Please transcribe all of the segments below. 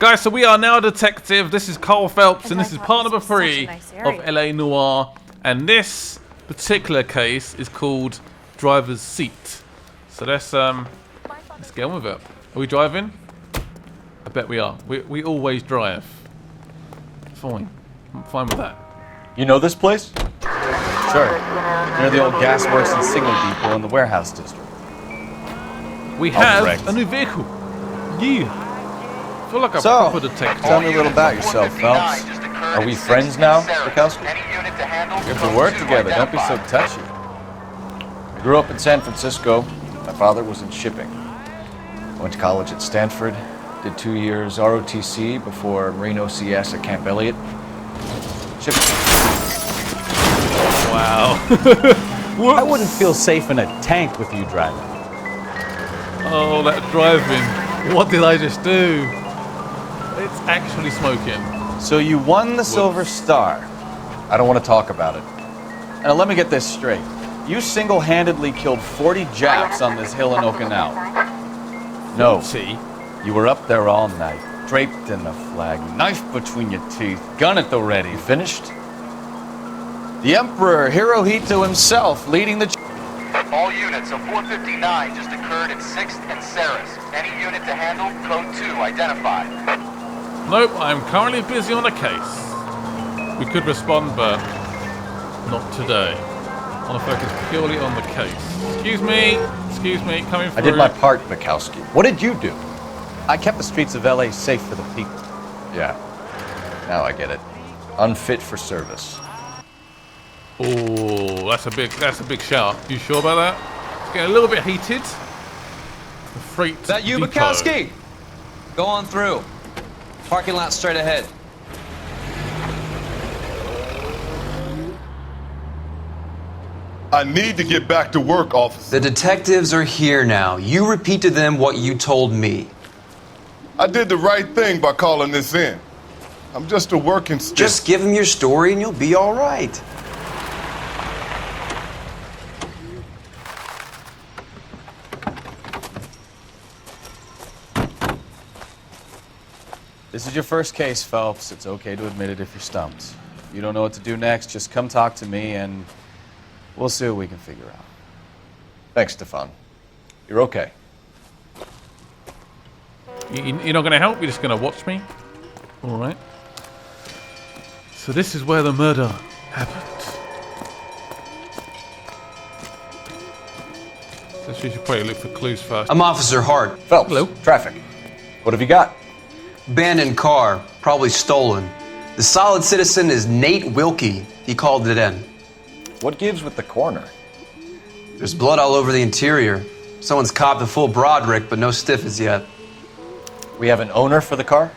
Guys, so we are now a detective. This is Carl Phelps, and this is part number 3 of LA Noire. And this particular case is called Driver's Seat. So let's get on with it. Are we driving? I bet we are. We always drive. Fine. I'm fine with that. You know this place? Sure. Near the old gas works and signal depot in the warehouse district. We have a new vehicle. Yeah. I feel like a proper detective. Tell me a little about yourself, Phelps. Are we friends now, Bukowski? We have to work together. Don't be so touchy. I grew up in San Francisco. My father was in shipping. I went to college at Stanford. Did 2 years ROTC before Marine OCS at Camp Elliott. Shipping. Wow. I wouldn't feel safe in a tank with you driving. Oh, that driving. What did I just do? It's actually smoking. So you won the Silver Star. I don't want to talk about it. Now let me get this straight. You single-handedly killed 40 Japs on this hill in Okinawa. No. See? You were up there all night, draped in the flag, knife between your teeth, gun at the ready. Finished? The Emperor Hirohito himself leading the... All units of 459 just occurred at 6th and Saris. Any unit to handle, code 2 identified. Nope, I'm currently busy on a case. We could respond, but not today. I want to focus purely on the case. Excuse me, coming through. I did my part, Bukowski. What did you do? I kept the streets of LA safe for the people. Yeah, now I get it. Unfit for service. Oh, that's a big shout. You sure about that? It's getting a little bit heated. The freight Is that you, depot. Bukowski? Go on through. Parking lot straight ahead. I need to get back to work, officer. The detectives are here now. You repeat to them what you told me. I did the right thing by calling this in. I'm just a working stick. Just give them your story and you'll be all right. This is your first case, Phelps. It's okay to admit it if you're stumped. If you don't know what to do next, just come talk to me and we'll see what we can figure out. Thanks, Stefan. You're okay. You're not going to help? You're just going to watch me? Alright. So this is where the murder happened. So we should probably look for clues first. I'm Officer Hart. Phelps, Hello. traffic. What have you got? Abandoned car, probably stolen. The solid citizen is Nate Wilkie. He called it in. What gives with the coroner? There's blood all over the interior. Someone's copped a full Broderick, but no stiff as yet. We have an owner for the car?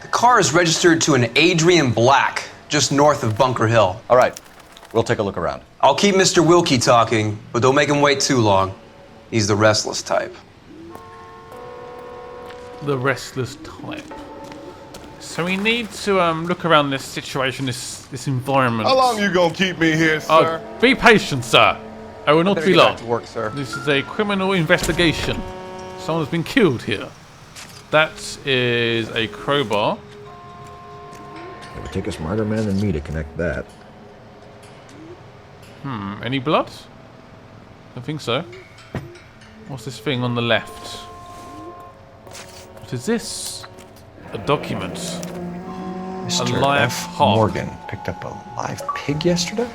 The car is registered to an Adrian Black, just north of Bunker Hill. All right, we'll take a look around. I'll keep Mr. Wilkie talking, but don't make him wait too long. He's the restless type. The restless type. So we need to look around this situation, this environment. How long you gonna keep me here, sir? Be patient, sir. I will not be long. Back to work, sir. This is a criminal investigation. Someone has been killed here. That is a crowbar. It would take a smarter man than me to connect that. Any blood? I think so. What's this thing on the left? What is this? A document. Mr. A live F. hog. Morgan picked up a live pig yesterday?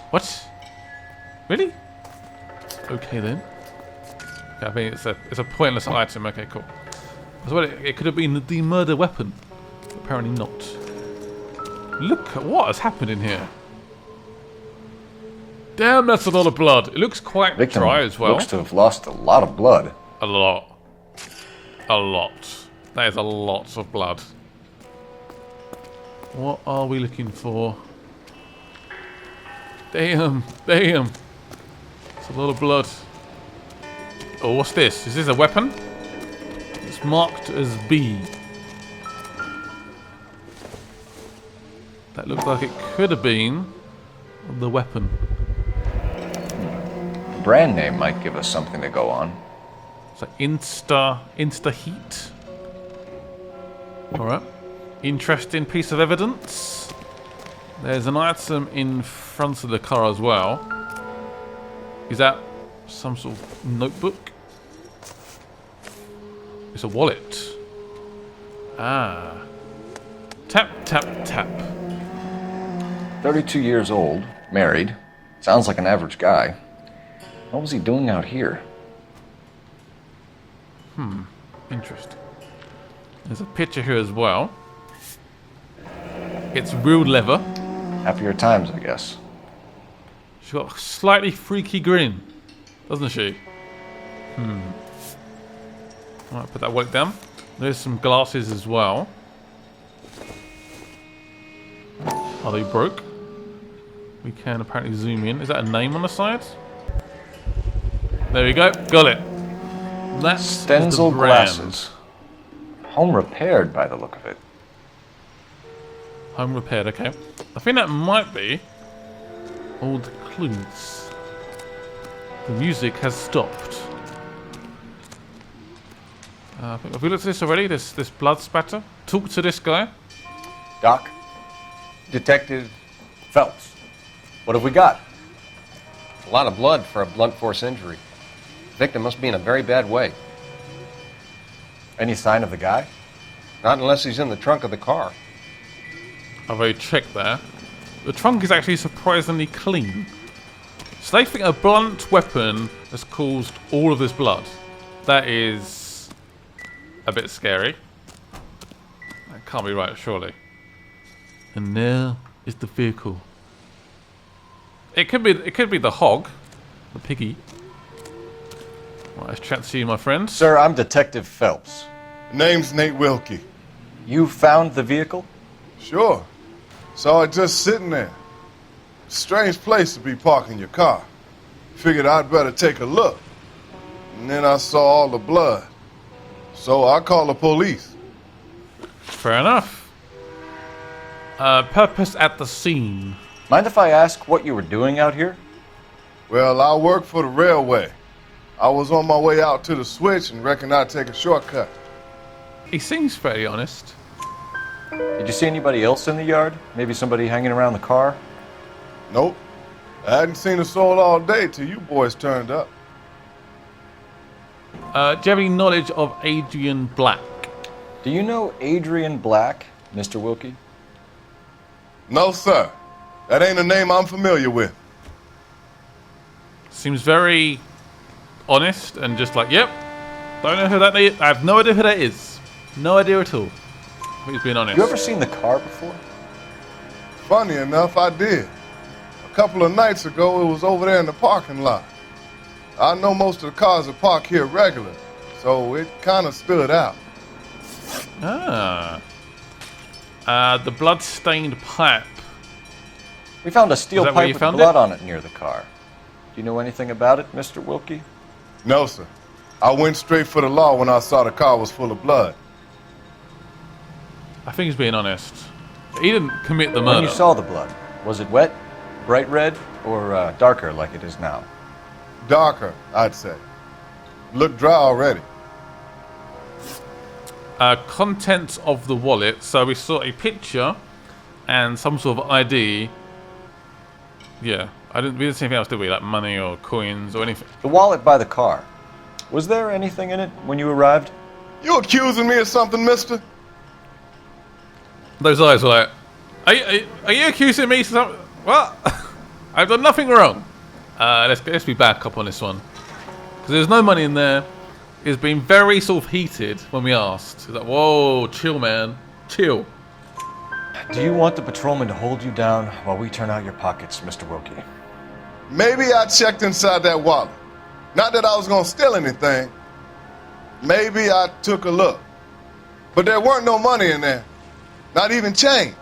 What? Really? Okay then. Okay, I think it's a pointless item. Okay, cool. As well, it could have been the murder weapon. Apparently not. Look at what has happened in here. Damn, that's a lot of blood. It looks quite Victim dry as well. looks to have lost a lot of blood. A lot. A lot. That is a lot of blood. What are we looking for? Damn. Damn. It's a lot of blood. Oh, what's this? Is this a weapon? It's marked as B. That looks like it could have been the weapon. The brand name might give us something to go on. It's like Insta Heat. Alright. Interesting piece of evidence. There's an item in front of the car as well. Is that some sort of notebook? It's a wallet. Ah. Tap, tap, tap. 32 years old, married. Sounds like an average guy. What was he doing out here? Interesting. There's a picture here as well. It's real leather. Happier times, I guess. She's got a slightly freaky grin, doesn't she? Alright, put that wallet down. There's some glasses as well. Are they broke? We can apparently zoom in. Is that a name on the side? There we go. Got it. That's the Stenzel brand. glasses. Home repaired by the look of it. Home repaired, okay. I think that might be all the clues. The music has stopped. Have we looked at this already? This blood spatter? Talk to this guy. Doc? Detective Phelps. What have we got? A lot of blood for a blunt force injury. The victim must be in a very bad way. Any sign of the guy? Not unless he's in the trunk of the car. I've already checked there. The trunk is actually surprisingly clean. So they think a blunt weapon has caused all of this blood. That is a bit scary. That can't be right, surely. And there is the vehicle. It could be the hog, the piggy. Right, let's chat to you, my friend. Sir, I'm Detective Phelps. Name's Nate Wilkie. You found the vehicle? Sure. Saw it just sitting there. Strange place to be parking your car. Figured I'd better take a look. And then I saw all the blood. So I called the police. Fair enough. Purpose at the scene. Mind if I ask what you were doing out here? Well, I work for the railway. I was on my way out to the switch and reckoned I'd take a shortcut. He seems fairly honest. Did you see anybody else in the yard? Maybe somebody hanging around the car? Nope. I hadn't seen a soul all day till you boys turned up. Do you have any knowledge of Adrian Black? Do you know Adrian Black, Mr. Wilkie? No, sir. That ain't a name I'm familiar with. Seems very honest and just like, yep, don't know who that is. I have no idea who that is. No idea at all. He's being honest. You ever seen the car before? Funny enough, I did. A couple of nights ago, it was over there in the parking lot. I know most of the cars are parked here regular, so it kind of stood out. The blood-stained pipe. We found a steel Is that where pipe you with found blood it? on it near the car. Do you know anything about it, Mr. Wilkie? No, sir. I went straight for the law when I saw the car was full of blood. I think he's being honest. He didn't commit the When murder. you saw the blood, was it wet, bright red, or darker like it is now? Darker, I'd say. Looked dry already. Contents of the wallet. So we saw a picture and some sort of ID. Yeah, we didn't see anything else, did we? Like money or coins or anything. The wallet by the car. Was there anything in it when you arrived? You accusing me of something, mister? Those eyes were like, are you accusing me of something? What? I've done nothing wrong. Let's be back up on this one. Because there's no money in there. It's been very sort of heated when we asked. He's like, whoa, chill, man. Chill. Do you want the patrolman to hold you down while we turn out your pockets, Mr. Wilkie? Maybe I checked inside that wallet. Not that I was gonna steal anything. Maybe I took a look. But there weren't no money in there. Not even change.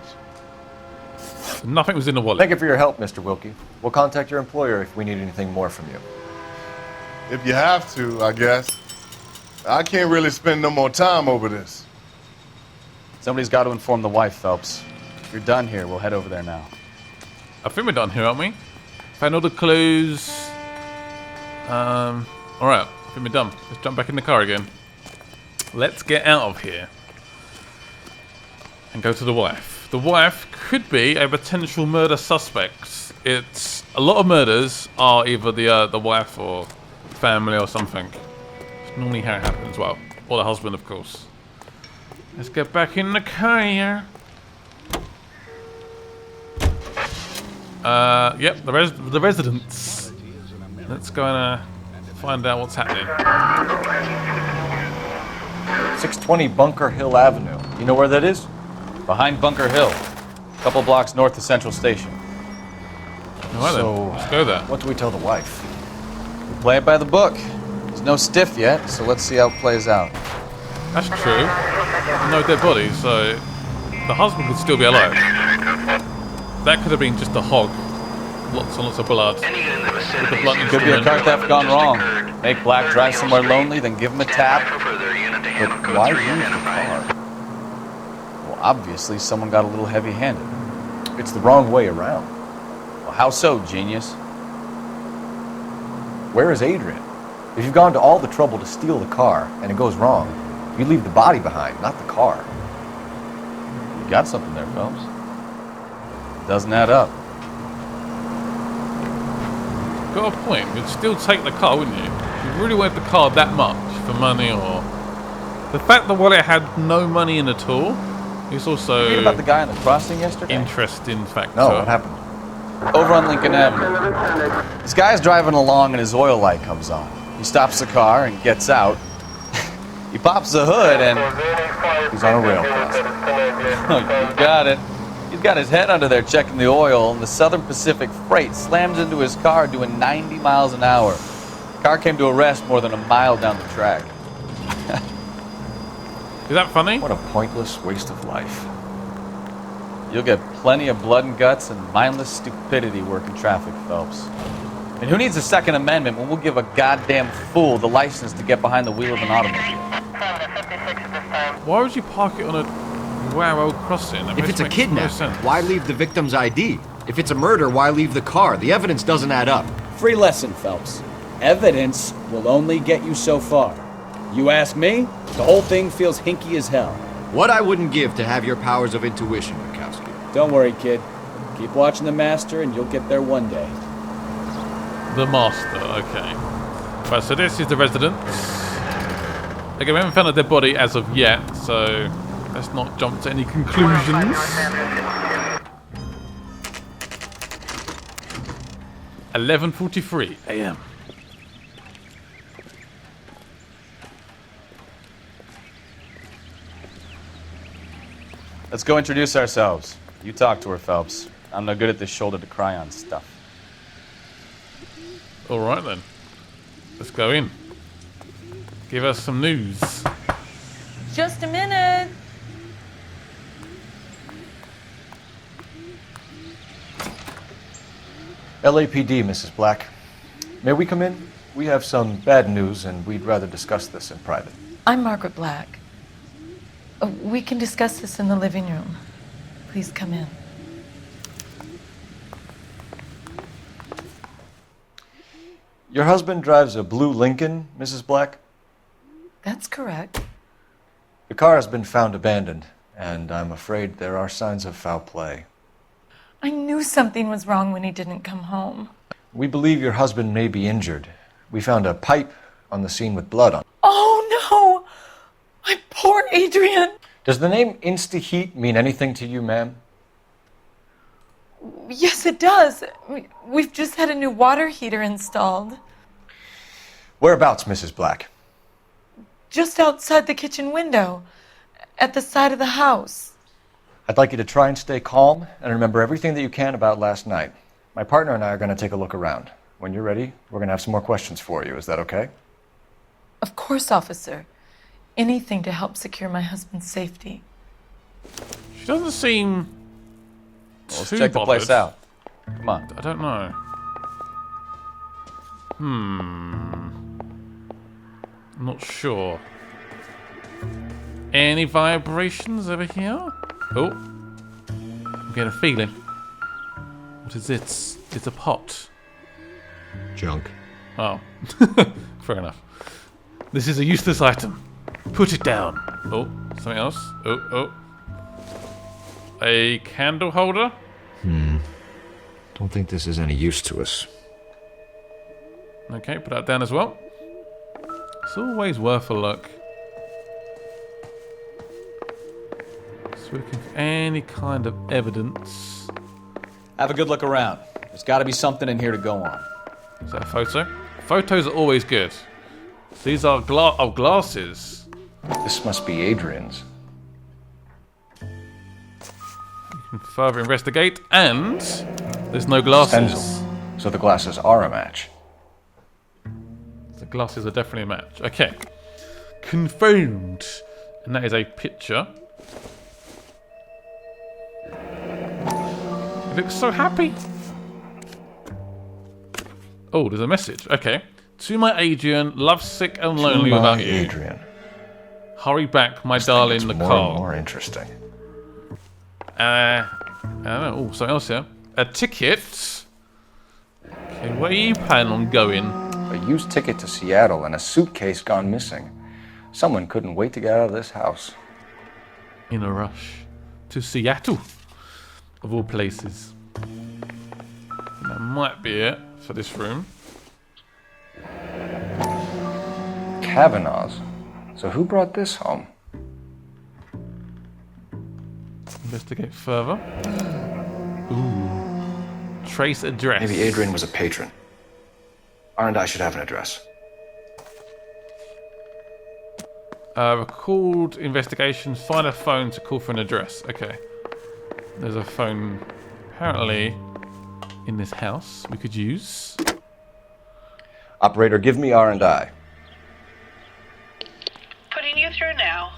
Nothing was in the wallet. Thank you for your help, Mr. Wilkie. We'll contact your employer if we need anything more from you. If you have to, I guess. I can't really spend no more time over this. Somebody's got to inform the wife, Phelps. If you're done here, we'll head over there now. I think we're done here, aren't we? Found all the clues. Alright, I think we're done. Let's jump back in the car again. Let's get out of here. and go to the wife. The wife could be a potential murder suspect. It's a lot of murders are either the wife or family or something. It's normally how it happens. Well, or the husband, of course. Let's get back in the car here. Yep, the residence. Let's go and find out what's happening. 620 Bunker Hill Avenue. You know where that is? Behind Bunker Hill, a couple blocks north of Central Station. Alright then, let's go there. What do we tell the wife? We play it by the book. There's no stiff yet, so let's see how it plays out. That's true. No dead body, so the husband could still be alive. That could have been just a hog. Lots and lots of blood. With the blunt Could be a instrument. car theft gone wrong. Make Black drive somewhere lonely, then give him a tap. But why leave the car? Well, obviously someone got a little heavy-handed. It's the wrong way around. Well, how so, genius? Where is Adrian? If you've gone to all the trouble to steal the car and it goes wrong, you leave the body behind, not the car. You got something there, Phelps. Doesn't add up. Got a point. You'd still take the car, wouldn't you? If you really wanted the car that much for money, or the fact that wallet had no money in at all is also You heard about the guy on the crossing yesterday? interesting factor. No, what happened? Over on Lincoln Avenue. This guy's driving along and his oil light comes on. He stops the car and gets out. He pops the hood and... He's on a rail crossing. You got it. He's got his head under there checking the oil, and the Southern Pacific Freight slams into his car doing 90 miles an hour. The car came to a rest more than a mile down the track. Is that funny? What a pointless waste of life. You'll get plenty of blood and guts and mindless stupidity working traffic, Phelps. And who needs a Second Amendment when we'll give a goddamn fool the license to get behind the wheel of an automobile? Why would you park it on a railroad crossing? If it's a kidnapping, why leave the victim's ID? If it's a murder, why leave the car? The evidence doesn't add up. Free lesson, Phelps. Evidence will only get you so far. You ask me, the whole thing feels hinky as hell. What I wouldn't give to have your powers of intuition, Mikowski. Don't worry, kid. Keep watching the master and you'll get there one day. The master, okay. Right, so this is the residence. Again, we haven't found a dead body as of yet, so let's not jump to any conclusions. 11:43 a.m. Let's go introduce ourselves. You talk to her, Phelps. I'm no good at this shoulder to cry on stuff. All right then, let's go in. Give us some news. Just a minute. LAPD, Mrs. Black. May we come in? We have some bad news and we'd rather discuss this in private. I'm Margaret Black. We can discuss this in the living room. Please come in. Your husband drives a blue Lincoln, Mrs. Black? That's correct. The car has been found abandoned, and I'm afraid there are signs of foul play. I knew something was wrong when he didn't come home. We believe your husband may be injured. We found a pipe on the scene with blood on it. Oh no! My poor Adrian! Does the name Insta-Heat mean anything to you, ma'am? Yes, it does. We've just had a new water heater installed. Whereabouts, Mrs. Black? Just outside the kitchen window, at the side of the house. I'd like you to try and stay calm and remember everything that you can about last night. My partner and I are going to take a look around. When you're ready, we're going to have some more questions for you. Is that okay? Of course, officer. Anything to help secure my husband's safety. She doesn't seem Let's too check the bothered. place out. Come on. I don't know. I'm not sure. Any vibrations over here? Oh. I'm getting a feeling. What is it? It's a pot. Junk. Oh. Fair enough. This is a useless item. Put it down. Oh, something else. Oh. A candle holder? Don't think this is any use to us. Okay, put that down as well. It's always worth a look. So we're looking for any kind of evidence. Have a good look around. There's got to be something in here to go on. Is that a photo? Photos are always good. These are glasses. This must be Adrian's. You can further investigate, and there's no glasses. Stencil. So the glasses are a match. The glasses are definitely a match. Okay. Confirmed. And that is a picture. He looks so happy. Oh, there's a message. Okay. To my Adrian, lovesick and lonely without you. Adrian. Hurry back, my darling, the more car. and more interesting. I don't know. Oh, something else here. A ticket. Okay, where are you planning on going? A used ticket to Seattle and a suitcase gone missing. Someone couldn't wait to get out of this house. In a rush. To Seattle. Of all places. That might be it for this room. Kavanaugh's. So who brought this home? Investigate further. Ooh. Trace address. Maybe Adrian was a patron. R&I should have an address. Recalled investigation. Find a phone to call for an address. Okay. There's a phone apparently in this house we could use. Operator, give me R&I. Putting you through now.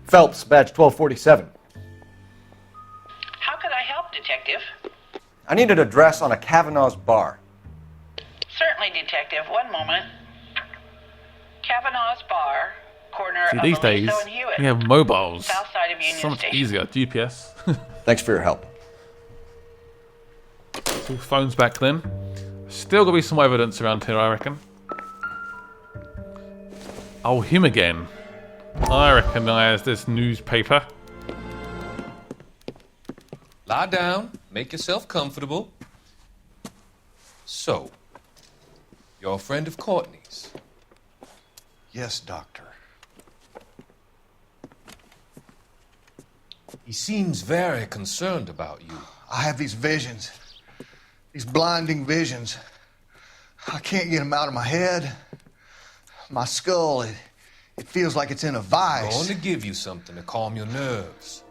Phelps, badge 1247. How could I help, Detective? I need an address on a Kavanaugh's bar. Certainly, Detective. One moment. Kavanaugh's Bar, corner See, of these days, Aliso and Hewitt. we have mobiles. South side of Union So much Station. easier. GPS. Thanks for your help. Two phones back then. Still gonna be some evidence around here, I reckon. Oh, him again. I recognise this newspaper. Lie down. Make yourself comfortable. So, you're a friend of Courtney's? Yes, Doctor. He seems very concerned about you. I have these visions. These blinding visions. I can't get them out of my head. My skull, it feels like it's in a I'm vice. going to give you something to calm your nerves.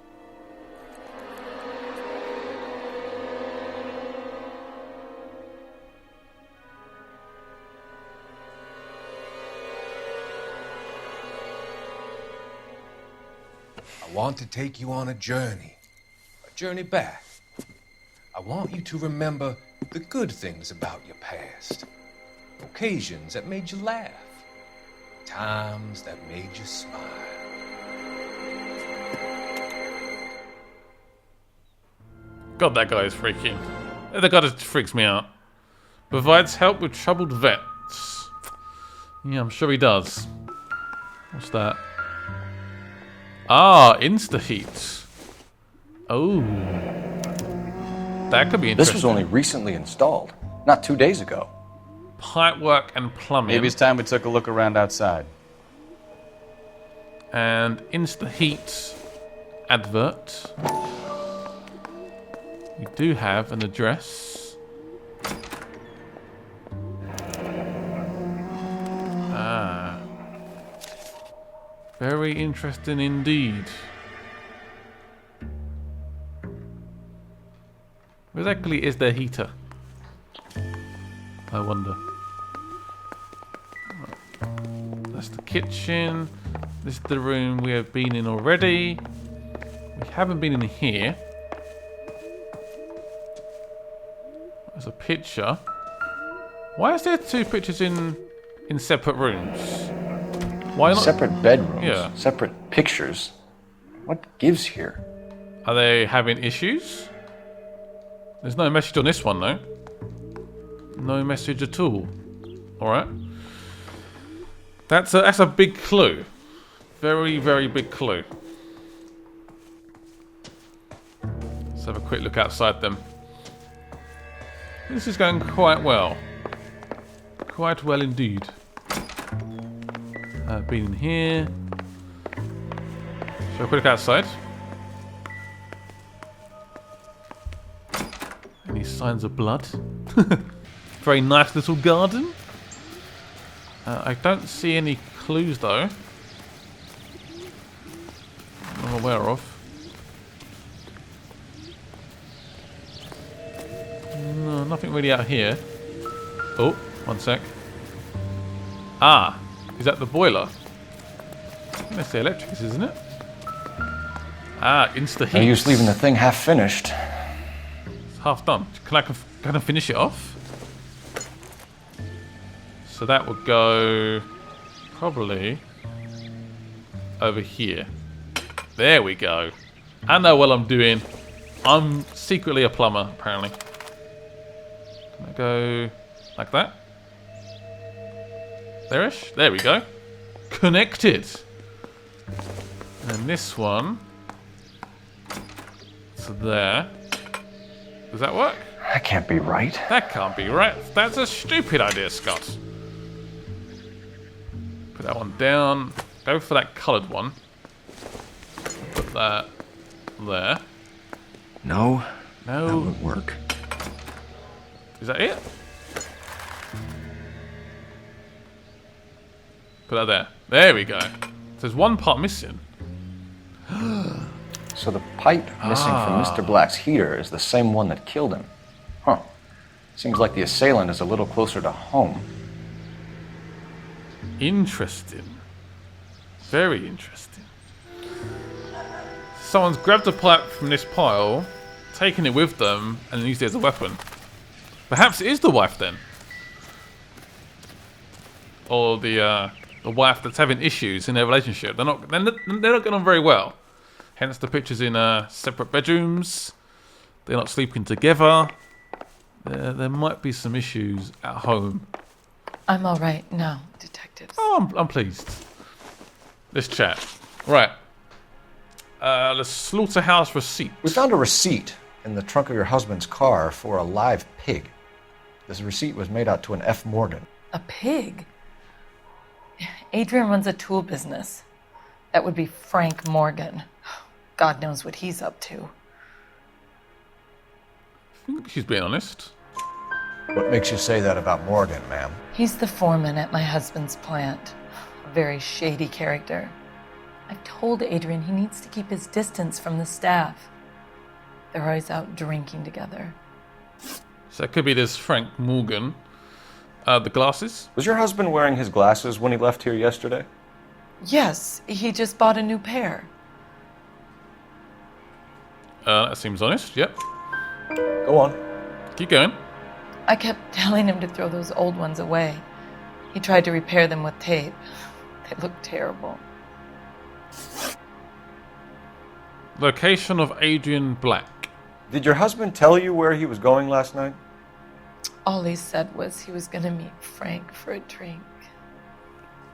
I want to take you on a journey back. I want you to remember the good things about your past, occasions that made you laugh, times that made you smile. God, that guy is freaky. The guy just freaks me out. Provides help with troubled vets. Yeah, I'm sure he does. What's that? Ah, insta-heat. Oh. That could be interesting. This was only recently installed, not 2 days ago. Pipework and plumbing. Maybe it's time we took a look around outside. And insta-heat advert. We do have an address. Ah. Very interesting indeed. Where exactly is their heater? I wonder. That's the kitchen. This is the room we have been in already. We haven't been in here. There's a picture. Why is there two pictures in separate rooms? Why not? Separate bedrooms, Yeah. separate pictures. What gives here? Are they having issues? There's no message on this one though. No message at all. Alright. That's a big clue. Very, very big clue. Let's have a quick look outside them. This is going quite well. Quite well indeed. Been in here. So a quick look outside. Any signs of blood? Very nice little garden. I don't see any clues though. I'm aware of. No, nothing really out here. Oh, one sec. Ah, is that the boiler? I think that's the electric, isn't it? Ah, insta heat. No use leaving the thing half finished. It's half done. Can I finish it off? So that would go probably over here. There we go. I know what I'm doing. I'm secretly a plumber, apparently. Can I go like that? There-ish? There we go. Connected. And this one to there. Does that work? That can't be right. That can't be right. That's a stupid idea, Scott. Put that one down. Go for that coloured one. Put that there. No. No. That won't work. Is that it? Put that there. There we go. There's one part missing. So the pipe missing from Mr. Black's heater is the same one that killed him. Huh. Seems like the assailant is a little closer to home. Interesting. Very interesting. Someone's grabbed a pipe from this pile, taken it with them, and used it as a weapon. Perhaps it is the wife then. Or the wife that's having issues in their relationship. They're not getting on very well. Hence the pictures in separate bedrooms. They're not sleeping together. There might be some issues at home. I'm all right now, detectives. Oh, I'm pleased. Let's chat. Right. The slaughterhouse receipt. We found a receipt in the trunk of your husband's car for a live pig. This receipt was made out to an F. Morgan. A pig? Adrian runs a tool business. That would be Frank Morgan. God knows what he's up to. I think she's being honest. What makes you say that about Morgan, ma'am? He's the foreman at my husband's plant. A very shady character. I've told Adrian he needs to keep his distance from the staff. They're always out drinking together. So that could be this Frank Morgan. The glasses? Was your husband wearing his glasses when he left here yesterday? Yes, he just bought a new pair. That seems honest, yep. Go on. Keep going. I kept telling him to throw those old ones away. He tried to repair them with tape. They look terrible. Location of Adrian Black. Did your husband tell you where he was going last night? All he said was he was going to meet Frank for a drink.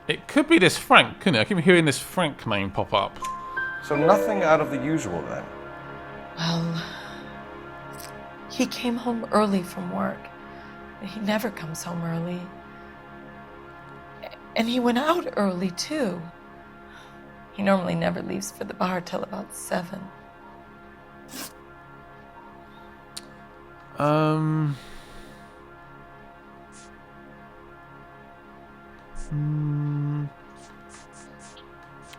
It could be this Frank, couldn't it? I keep hearing this Frank name pop up. So nothing out of the usual then? Well, he came home early from work. He never comes home early. And he went out early, too. He normally never leaves for the bar till about 7.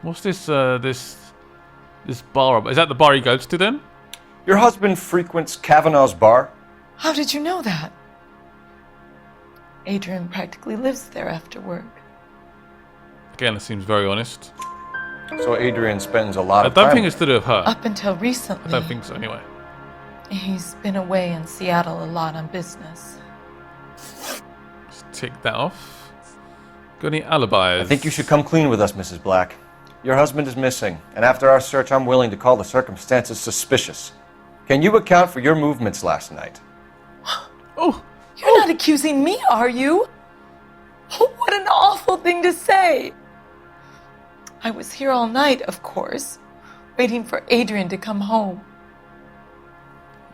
What's this, this bar? Is that the bar he goes to then? Your husband frequents Kavanaugh's bar? How did you know that? Adrian practically lives there after work. Again, it seems very honest. So Adrian spends a lot of time... I don't think it's to do with her. Up until recently. I don't think so, anyway. He's been away in Seattle a lot on business. Let's tick that off. Got any alibis? I think you should come clean with us, Mrs. Black. Your husband is missing, and after our search, I'm willing to call the circumstances suspicious. Can you account for your movements last night? Oh! You're not accusing me, are you? What an awful thing to say! I was here all night, of course, waiting for Adrian to come home.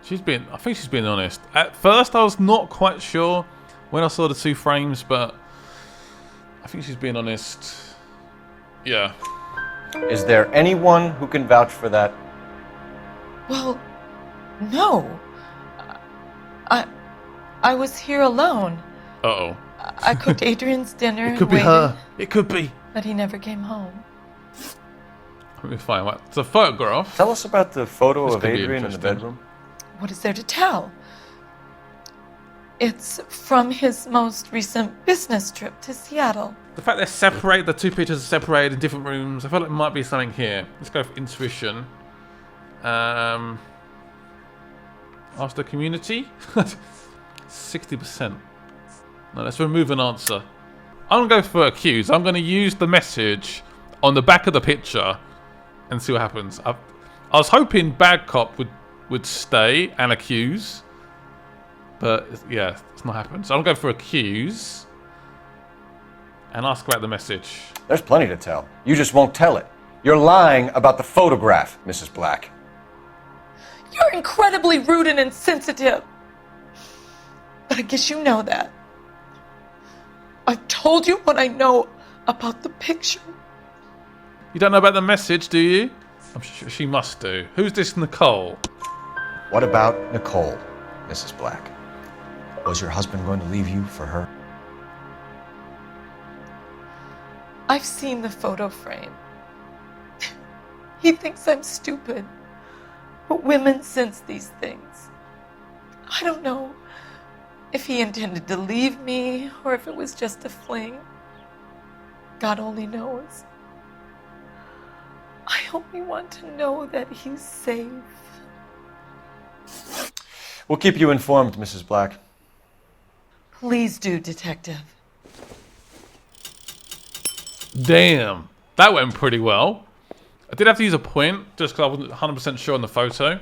I think she's been honest. At first, I was not quite sure when I saw the 2 frames, but I think she's been honest. Yeah. Is there anyone who can vouch for that? Well, no. I was here alone. Uh-oh. I cooked Adrian's dinner. It could be her. It could be. But he never came home. Let me find what. It's a photograph. Tell us about the photo This of could be Adrian in the interesting. bedroom. What is there to tell? It's from his most recent business trip to Seattle. The fact they're separated, the 2 pictures are separated in different rooms, I feel like it might be something here. Let's go for intuition. Ask the community? 60%. No, let's remove an answer. I'm going to go for accuse. I'm going to use the message on the back of the picture and see what happens. I was hoping bad cop would stay and accuse. But, yeah, it's not happened. So I'm going to go for accuse. And ask about the message. There's plenty to tell. You just won't tell it. You're lying about the photograph, Mrs. Black. You're incredibly rude and insensitive. But I guess you know that. I've told you what I know about the picture. You don't know about the message, do you? I'm sure she must do. Who's this Nicole? What about Nicole, Mrs. Black? Was your husband going to leave you for her? I've seen the photo frame. He thinks I'm stupid. But women sense these things. I don't know if he intended to leave me or if it was just a fling. God only knows. I only want to know that he's safe. We'll keep you informed, Mrs. Black. Please do, Detective. Damn, that went pretty well. I did have to use a point just because I wasn't 100% sure on the photo.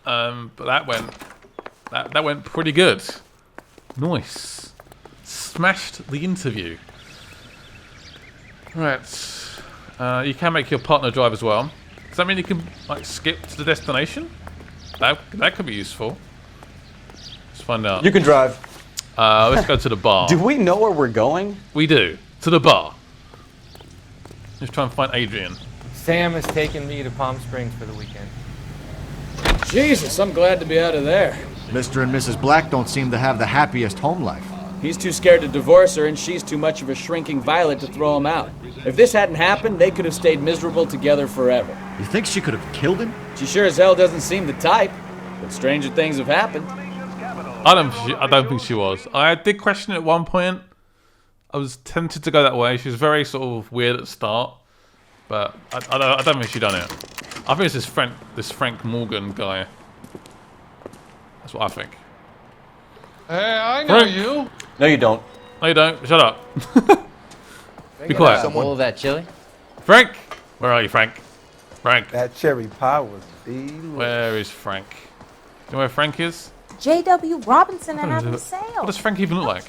But that went pretty good. Nice. Smashed the interview. Right. You can make your partner drive as well. Does that mean you can like skip to the destination? That could be useful. Let's find out. You can drive. Let's go to the bar. Do we know where we're going? We do. To the bar. Let's try and find Adrian. Sam has taken me to Palm Springs for the weekend. Jesus, I'm glad to be out of there. Mr. and Mrs. Black don't seem to have the happiest home life. He's too scared to divorce her, and she's too much of a shrinking violet to throw him out. If this hadn't happened, they could have stayed miserable together forever. You think she could have killed him? She sure as hell doesn't seem the type, but stranger things have happened. I don't think she was. I did question it at one point. I was tempted to go that way. She was very sort of weird at the start, but I don't think she done it. I think it's this Frank Morgan guy. That's what I think. Hey, I know Frank. you. No, you don't. No, you don't. Shut up. Be quiet. A bowl of that chili? Frank, where are you, Frank? Frank. That cherry pie was delicious. Where is Frank? Do you know where Frank is? J.W. Robinson and What having is a it? What sale. does Frank even look like?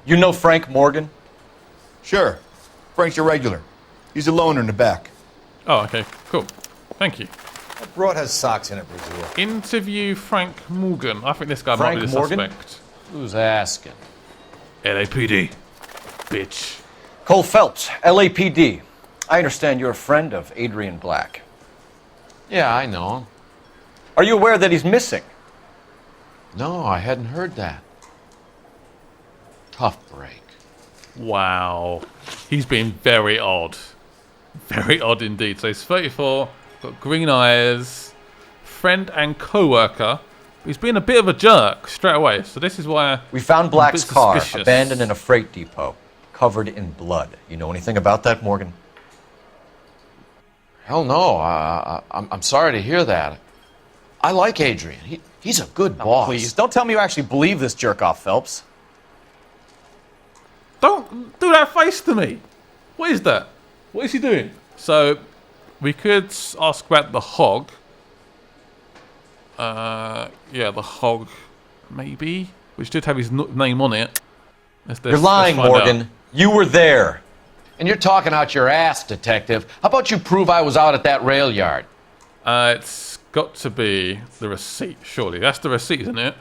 You know Frank Morgan? Sure. Frank's a regular. He's a loner in the back. Oh, okay. Cool. Thank you. That broad has socks in it, Brazil. Interview Frank Morgan. I think this guy might Frank be the Morgan? suspect. Who's asking? LAPD. Bitch. Cole Phelps, LAPD. I understand you're a friend of Adrian Black. Yeah, I know him. Are you aware that he's missing? No, I hadn't heard that. Tough break. Wow. He's been very odd. Very odd indeed. So he's 34, got green eyes, friend and co-worker. He's been a bit of a jerk straight away. So this is why We found I'm a Black's bit car suspicious. abandoned in a freight depot, covered in blood. You know anything about that, Morgan? Hell no. I'm sorry to hear that. I like Adrian. He's a good boss. Please, don't tell me you actually believe this jerk-off, Phelps. Don't do that face to me. What is that? What is he doing? So, we could ask about the hog. Yeah, the hog, maybe. Which did have his name on it. You're lying, Morgan. You were there. And you're talking out your ass, detective. How about you prove I was out at that rail yard? It's got to be the receipt, surely. That's the receipt, isn't it?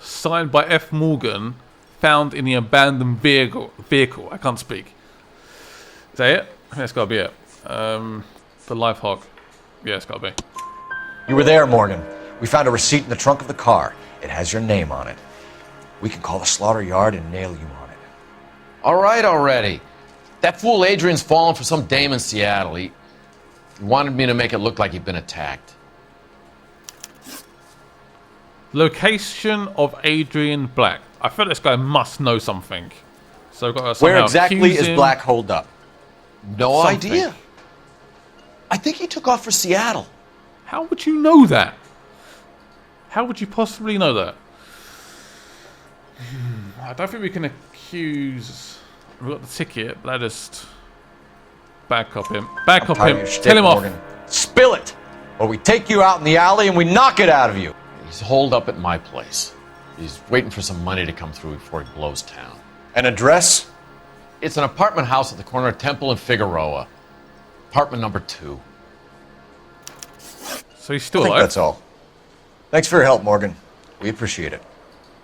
Signed by F. Morgan, found in the abandoned vehicle. I can't speak. Is that it? I think that's got to be it. The live hog. Yeah, it's got to be. You were there, Morgan. We found a receipt in the trunk of the car. It has your name on it. We can call the slaughter yard and nail you on it. All right already. That fool Adrian's fallen for some dame in Seattle. He wanted me to make it look like he'd been attacked. Location of Adrian Black. I feel this guy must know something. So I've got to somehow Where exactly accuse is him. Black holed up? No Something. idea. I think he took off for Seattle. How would you know that? How would you possibly know that? I don't think we can accuse... We've got the ticket, but I just... Back up him. Back up him. Tell him off. Spill it! Or we take you out in the alley and we knock it out of you. He's holed up at my place. He's waiting for some money to come through before he blows town. An address? It's an apartment house at the corner of Temple and Figueroa. Apartment number 2. So he's still I think alive? that's all. Thanks for your help, Morgan. We appreciate it.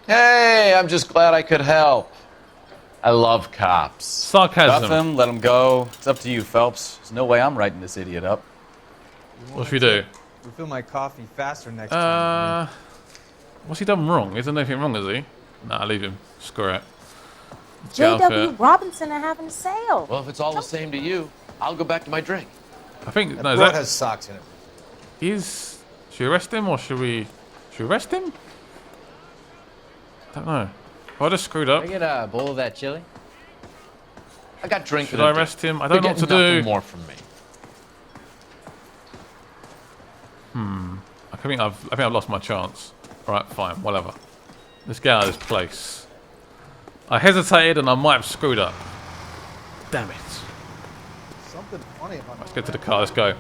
Hey, I'm just glad I could help. I love cops. Sarcasm. Stuff him, let him go. It's up to you, Phelps. There's no way I'm writing this idiot up. What should we do? Refill my coffee faster next time. What's he done wrong? Isn't there anything wrong, is he? Nah, leave him. Screw it. Let's get off J.W. it. Robinson are having a sale. Well, if it's all the same to you, I'll go back to my drink. I think... That boat has socks in it. Should we arrest him or should we... Should we arrest him? I don't know. I just screwed up. Can I get a bowl of that chili? I got drink. Should I arrest him? I don't know what to do. Nothing more from me. I think I've lost my chance. Alright, fine, whatever. Let's get out of this place. I hesitated and I might have screwed up. Damn it. Something funny about Let's get to the car, let's go.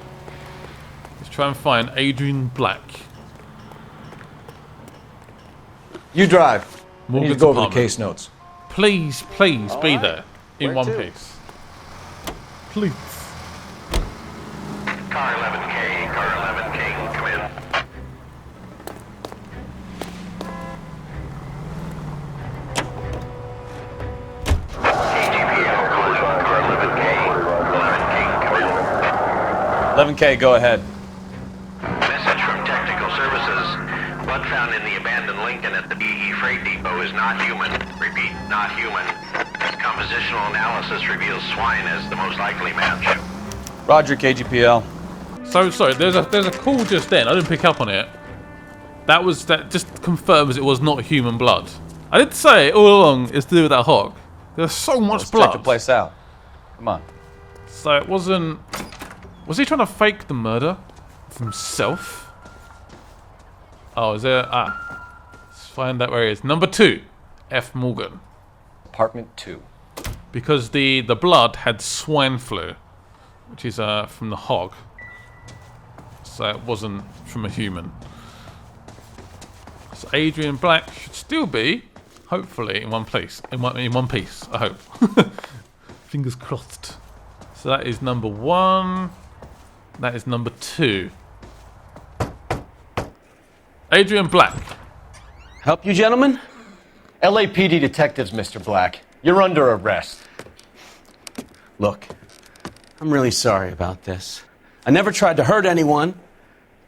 Let's try and find Adrian Black. You drive. I need to Morgan's go over the apartment. case notes. Please, please be right. there. In Where one to? piece. Please. Car 11K, car 11K, come in. KGPL, calling car 11K, 11K, come in. 11K, go ahead. Message from Technical Services. Blood found in the abandoned Lincoln at the BE Freight Depot is not human. Repeat, not human. Compositional analysis reveals swine as the most likely match. Roger, KGPL. So sorry, there's a call just then. I didn't pick up on it. That just confirms it was not human blood. I did say all along it's to do with that hog. There's so much Let's blood. check the place out. Come on. So it wasn't. Was he trying to fake the murder of himself? Oh, is there? Let's find out where he is. Number 2, F. Morgan. Apartment 2. Because the blood had swine flu, which is from the hog. So it wasn't from a human. So Adrian Black should still be, hopefully, in one place. In one piece, I hope. Fingers crossed. So that is number 1. That is number 2. Adrian Black. Help you, gentlemen? LAPD detectives, Mr. Black. You're under arrest. Look, I'm really sorry about this. I never tried to hurt anyone.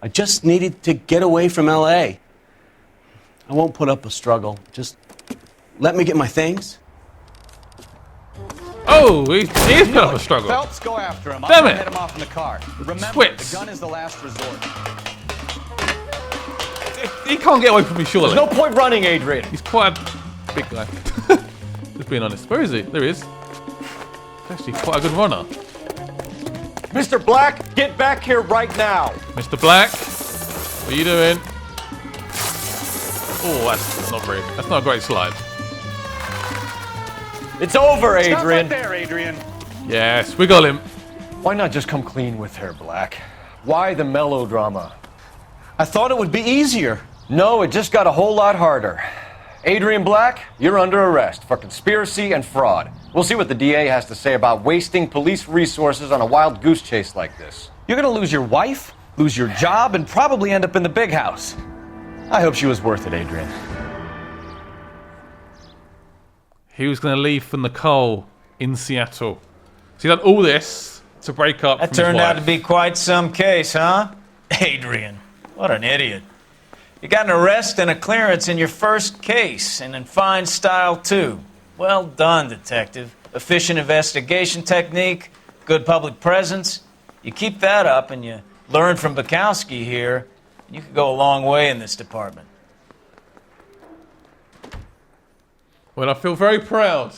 I just needed to get away from LA. I won't put up a struggle. Just let me get my things. Oh, he's put up a struggle. Phelps, go after him. Damn I'm it. head him off in the car. Remember, Twits. the gun is the last resort. He can't get away from me, surely. There's no point running, Adrian. He's quite a big guy. Just being honest. Where is he? There he is. He's actually quite a good runner. Mr. Black, get back here right now. Mr. Black, what are you doing? Oh, that's not a great slide. It's over, Stop Adrian. right there, Adrian. Yes, we got him. Why not just come clean with her, Black? Why the melodrama? I thought it would be easier. No, it just got a whole lot harder. Adrian Black, you're under arrest for conspiracy and fraud. We'll see what the DA has to say about wasting police resources on a wild goose chase like this. You're gonna lose your wife, lose your job, and probably end up in the big house. I hope she was worth it, Adrian. He was going to leave for Nicole in Seattle. So he done all this to break up That from his turned out wife. to be quite some case, huh? Adrian, what an idiot. You got an arrest and a clearance in your first case, and in fine style, too. Well done, detective. Efficient investigation technique, good public presence. You keep that up and you learn from Bukowski here, you could go a long way in this department. Well, I feel very proud.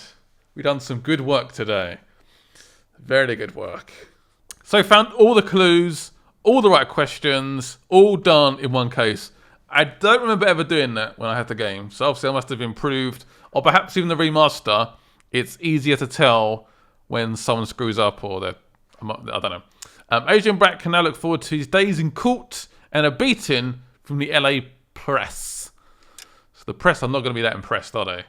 We've done some good work today. Very good work. So found all the clues, all the right questions, all done in one case. I don't remember ever doing that when I had the game, so obviously I must have improved, or perhaps even the remaster, it's easier to tell when someone screws up or they're, I don't know. Adrian Brack can now look forward to his days in court and a beating from the LA press. So the press are not going to be that impressed, are they?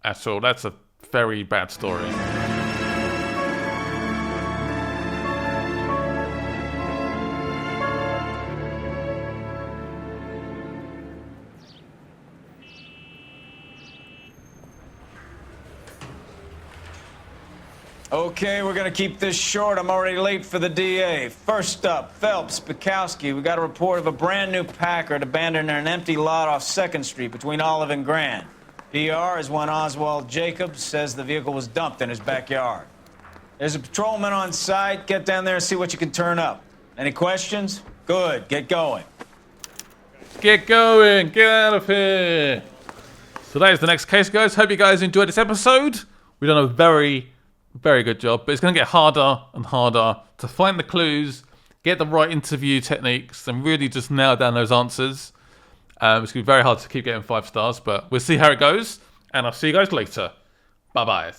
At all. That's a very bad story. Okay, we're gonna keep this short. I'm already late for the DA. First up, Phelps, Bukowski. We got a report of a brand new Packard abandoned in an empty lot off 2nd Street between Olive and Grand. PR is one Oswald Jacobs says the vehicle was dumped in his backyard. There's a patrolman on site. Get down there and see what you can turn up. Any questions? Good, get going. Get going, get out of here. So that is the next case, guys. Hope you guys enjoyed this episode. We've done a very good job, but it's going to get harder and harder to find the clues, get the right interview techniques, and really just nail down those answers. It's going to be very hard to keep getting 5 stars, but we'll see how it goes, and I'll see you guys later. Bye-bye.